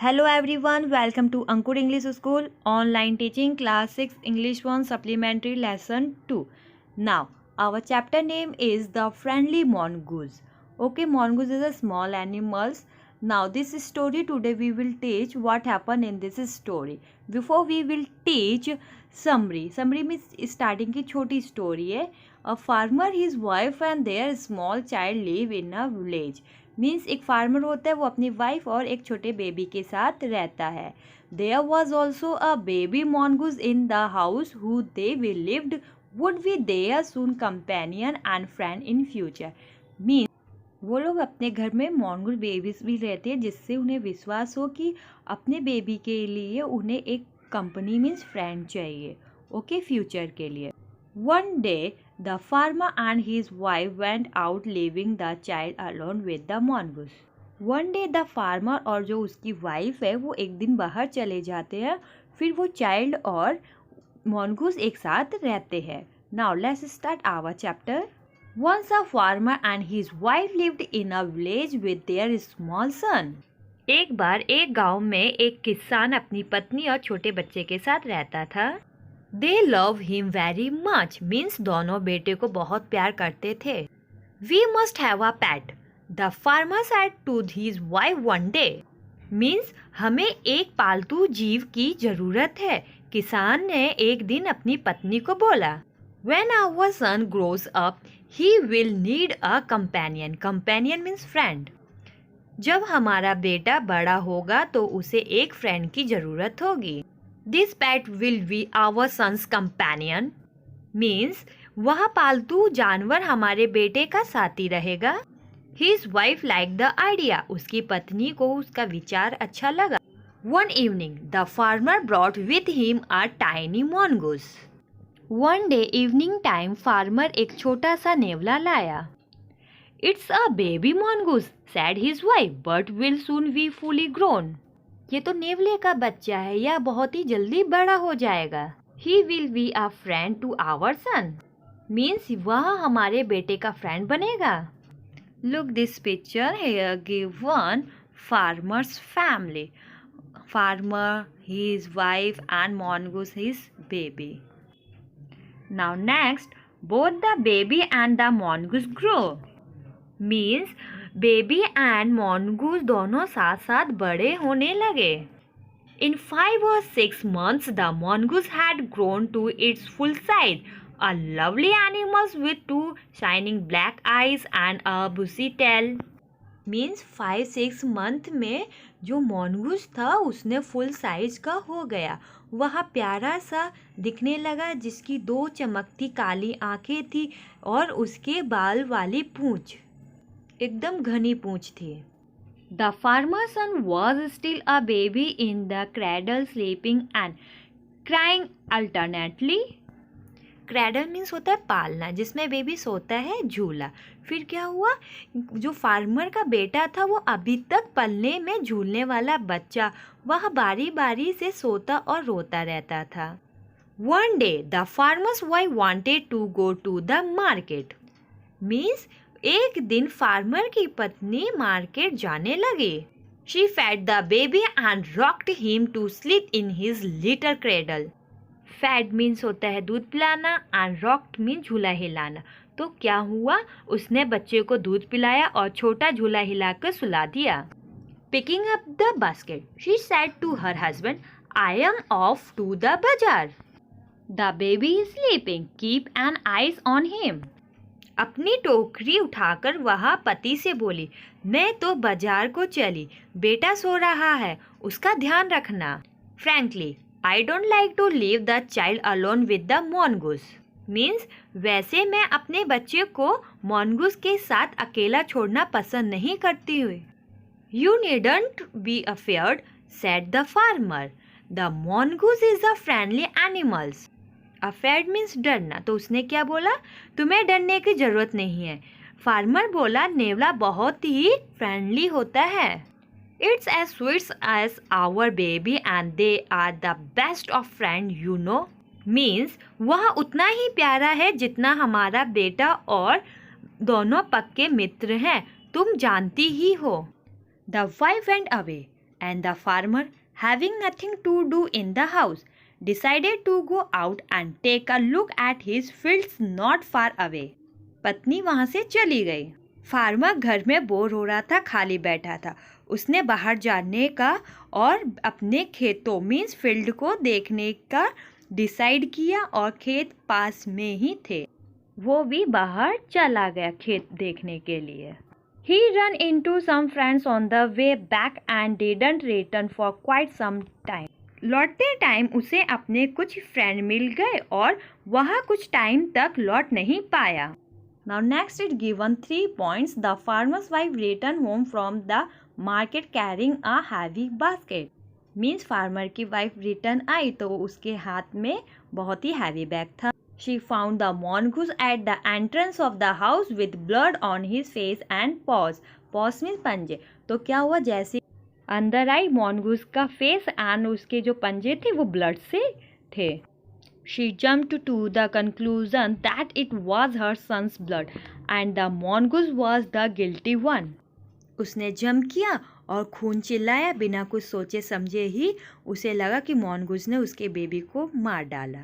Hello everyone, welcome to Ankur English School online teaching class 6 English 1 supplementary lesson 2. Now, our chapter name is the friendly mongoose. Okay, mongoose is a small animals. Now, this story today we will teach what happened in this story. Before we will teach summary. Summary means starting की छोटी story है. A farmer, his wife and their small child live in a village. Means एक farmer होता है, वो अपनी wife और एक छोटे बेबी के साथ रहता है. There was also a baby mongoose in the house who they we lived would be their soon companion and friend in future. Means वो लोग अपने घर में मॉन्गूज बेबीज भी रहते हैं जिससे उन्हें विश्वास हो कि अपने बेबी के लिए उन्हें एक कंपनी मीन्स फ्रेंड चाहिए. ओके, फ्यूचर के लिए. One day, the farmer and his wife went out leaving the child alone with the mongoose. One day, the farmer और जो उसकी वाइफ है वो एक दिन बाहर चले जाते हैं, फिर वो चाइल्ड और mongoose एक साथ रहते हैं. Now let's start our chapter. Once a farmer and his wife lived in a village with their small son. एक बार एक गांव में एक किसान अपनी पत्नी और छोटे बच्चे के साथ रहता था. They love him very much means दोनों बेटे को बहुत प्यार करते थे. We must have a pet. The farmer said to his wife one day. means हमें एक पालतू जीव की जरूरत है. किसान ने एक दिन अपनी पत्नी को बोला. When our son grows up, he will need a companion. Companion means friend. जब हमारा बेटा बड़ा होगा तो उसे एक फ्रेंड की जरूरत होगी. This pet will be our son's companion. means वह पालतू जानवर हमारे बेटे का साथी रहेगा. His wife liked the idea. उसकी पत्नी को उसका विचार अच्छा लगा. One evening, the farmer brought with him a tiny mongoose. One day evening time, farmer एक छोटा सा नेवला लाया. It's a baby mongoose, said his wife, but will soon be fully grown. ये तो नेवले का बच्चा है, यह बहुत ही जल्दी बड़ा हो जाएगा. He will be a friend to our son. means वह हमारे बेटे का फ्रेंड बनेगा. Look this picture here given farmer's family. Farmer, his wife and mongoose his baby. Now next, both the baby and the mongoose grow. means baby and mongoose दोनों साथ साथ बड़े होने लगे. In 5 or 6 months, the mongoose had grown to its full size. A lovely animal with 2 shining black eyes and a bushy tail. means 5-6 month में जो mongoose था उसने फुल साइज का हो गया. वह प्यारा सा दिखने लगा जिसकी 2 चमकती काली आंखें थी और उसके बाल वाली पूंछ, एकदम घनी पूंछ थी. The farmer's son was still a baby in the cradle, sleeping and crying alternately. Cradle means होता है पालना, जिसमें बेबी सोता है झूला. फिर क्या हुआ, जो फार्मर का बेटा था वो अभी तक पलने में झूलने वाला बच्चा, वह बारी बारी से सोता और रोता रहता था. One day the farmer's wife wanted to go to the market. means एक दिन फार्मर की पत्नी मार्केट जाने लगी. She fed the baby and rocked him to sleep in his little cradle. Fed means होता है दूध पिलाना and rocked means झूला हिलाना. तो क्या हुआ, उसने बच्चे को दूध पिलाया और छोटा झूला हिलाकर सुला दिया. Picking up the basket, she said to her husband, I am off to the bazaar. The baby is sleeping. Keep an eye on him. अपनी टोकरी उठाकर वह पति से बोली, मैं तो बाजार को चली, बेटा सो रहा है, उसका ध्यान रखना. Frankly, I don't like to leave the child alone with the mongoose. Means वैसे मैं अपने बच्चे को mongoose के साथ अकेला छोड़ना पसंद नहीं करती हुई. You needn't be afraid, said the farmer. The mongoose is a friendly animals. Afraid means डरना, तो उसने क्या बोला, तुम्हें डरने की जरूरत नहीं है. फार्मर बोला, नेवला बहुत ही फ्रेंडली होता है. It's as sweet as our baby and they are the best of friend you know. Means वह उतना ही प्यारा है जितना हमारा बेटा और दोनों पक्के मित्र हैं, तुम जानती ही हो. The wife went away. and the farmer, having nothing to do in the house, decided to go out and take a look at his fields not far away. पत्नी वहाँ से चली गई। फार्मर घर में बोर हो रहा था, खाली बैठा था। उसने बाहर जाने का और अपने खेतों मीन्स फील्ड को देखने का डिसाइड किया और खेत पास में ही थे। वो भी बाहर चला गया खेत देखने के लिए। He ran into some friends on the way back and didn't return for quite some time. लौटते टाइम उसे अपने कुछ फ्रेंड मिल गए और वह कुछ टाइम तक लौट नहीं पाया। Now next it given 3 points. The farmer's wife returned home from the market carrying a heavy basket. Means farmer की wife return आई तो उसके हाथ में बहुत ही heavy bag था। She found the mongoose at the entrance of the house with blood on his face and paws. Paws means पंजे। तो क्या हुआ, जैसे अंदर आई mongoose का फेस एंड उसके जो पंजे थे वो ब्लड से थे। She jumped to the conclusion that it was her son's blood and the mongoose was the guilty one. उसने जंप किया और खून चिल्लाया। बिना कुछ सोचे समझे ही उसे लगा कि mongoose ने उसके बेबी को मार डाला।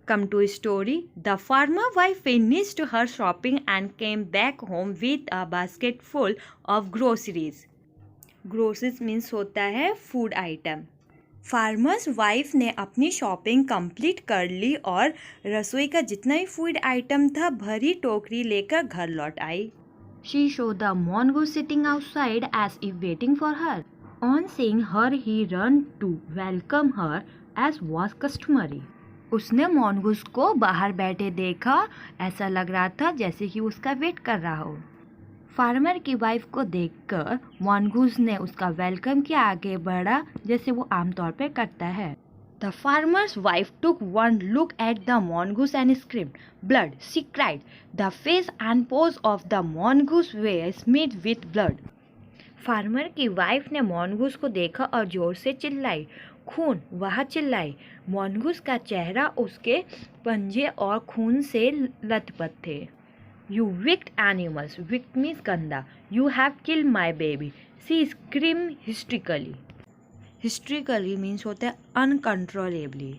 Come to story. The farmer wife finished her shopping and came back home with a basket full of groceries. Groceries means होता है फूड आइटम। फार्मर्स वाइफ ने अपनी शॉपिंग कंप्लीट कर ली और रसोई का जितना भी फूड आइटम था भरी टोकरी लेकर घर लौट आई। She saw the mongoose sitting outside as if waiting for her. On seeing her, he ran to welcome her as was customary. उसने mongoose को बाहर बैठे देखा, ऐसा लग रहा था जैसे कि उसका वेट कर रहा हो। फार्मर की वाइफ को देखकर mongoose ने उसका वेलकम किया, आगे बढ़ा जैसे वो आमतौर पर करता है। The farmer's wife took one look at the mongoose and screamed, "Blood!" she cried. The face and paws of the mongoose were smeared with blood. Farmer की वाइफ ने mongoose को देखा और जोर से चिल्लाई, खून! वह चिल्लाई। mongoose का चेहरा उसके पंजे और खून से लथपथ थे। You wicked animals! Wicked means गंदा। You have killed my baby! She screamed hysterically. Hysterically means होता है uncontrollably.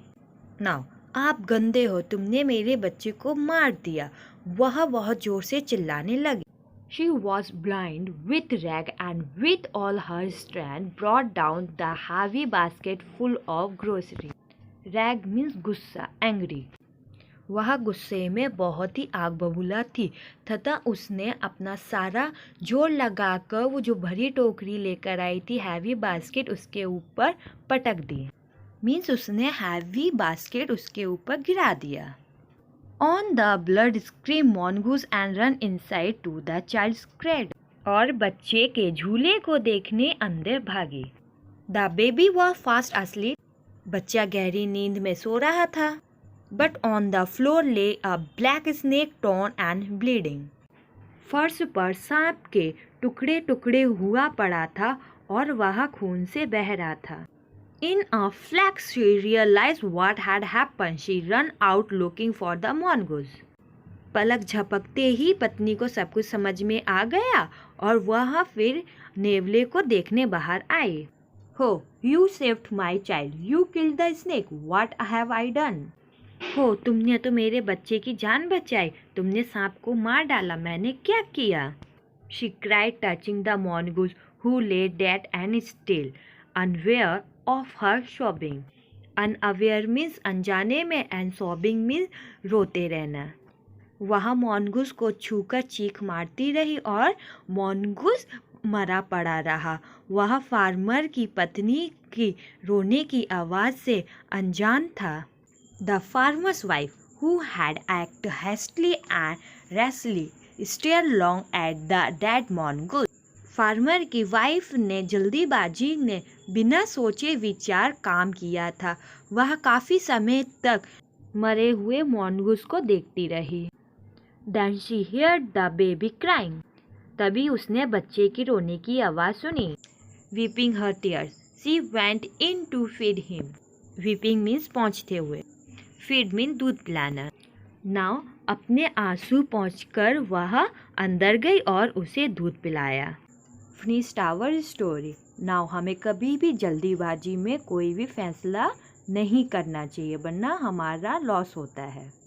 Now, आप गंदे हो, तुमने मेरे बच्चे को मार दिया। वह बहुत जोर से चिल्लाने लगी। She was blind with rag and with all her strength brought down the heavy basket full of groceries. Rag means गुस्सा, angry. वह गुस्से में बहुत ही आग बबूला थी तथा उसने अपना सारा जोर लगाकर वो जो भरी टोकरी लेकर आई थी हैवी बास्केट उसके ऊपर पटक दी। मीन्स उसने हैवी बास्केट उसके ऊपर गिरा दिया। On the blood screamed mongoose and ran inside to the child's cradle. और बच्चे के झूले को देखने अंदर भागी। The baby was fast asleep. बच्चा गहरी नींद में सो रहा था। But on the floor lay a black snake torn and bleeding. फर्श पर सांप के टुकड़े टुकड़े हुआ पड़ा था और वह खून से बह रहा था। In a flash she realized what had happened. She ran out looking for the mongoose. पलक झपकते ही पत्नी को सब कुछ समझ में आ गया और वह फिर नेवले को देखने बाहर आई। हो, you saved my child. You killed the snake. What have I done? हो, तुमने तो मेरे बच्चे की जान बचाई, तुमने सांप को मार डाला, मैंने क्या किया? She cried, touching the mongoose who lay dead and still, unaware of her sobbing. Unaware means अनजाने में and sobbing means रोते रहना। वह mongoose को छूकर चीख मारती रही और mongoose मरा पड़ा रहा। वह फार्मर की पत्नी की रोने की आवाज़ से अनजान था। The farmer's wife, who had acted hastily and rashly, stared long at the dead mongoose. Farmer की वाइफ ने जल्दीबाजी ने बिना सोचे विचार काम किया था। वह काफ़ी समय तक मरे हुए mongoose को देखती रही। Then she heard the baby crying. तभी उसने बच्चे की रोने की आवाज़ सुनी। Weeping her tears, she went in to feed him. Weeping means पहुँचते हुए। Feed means दूध पिलाना। Now अपने आंसू पहुँचकर वह अंदर गई और उसे दूध पिलाया। Finished our story. नाउ हमें कभी भी जल्दीबाजी में कोई भी फैसला नहीं करना चाहिए, वरना हमारा लॉस होता है।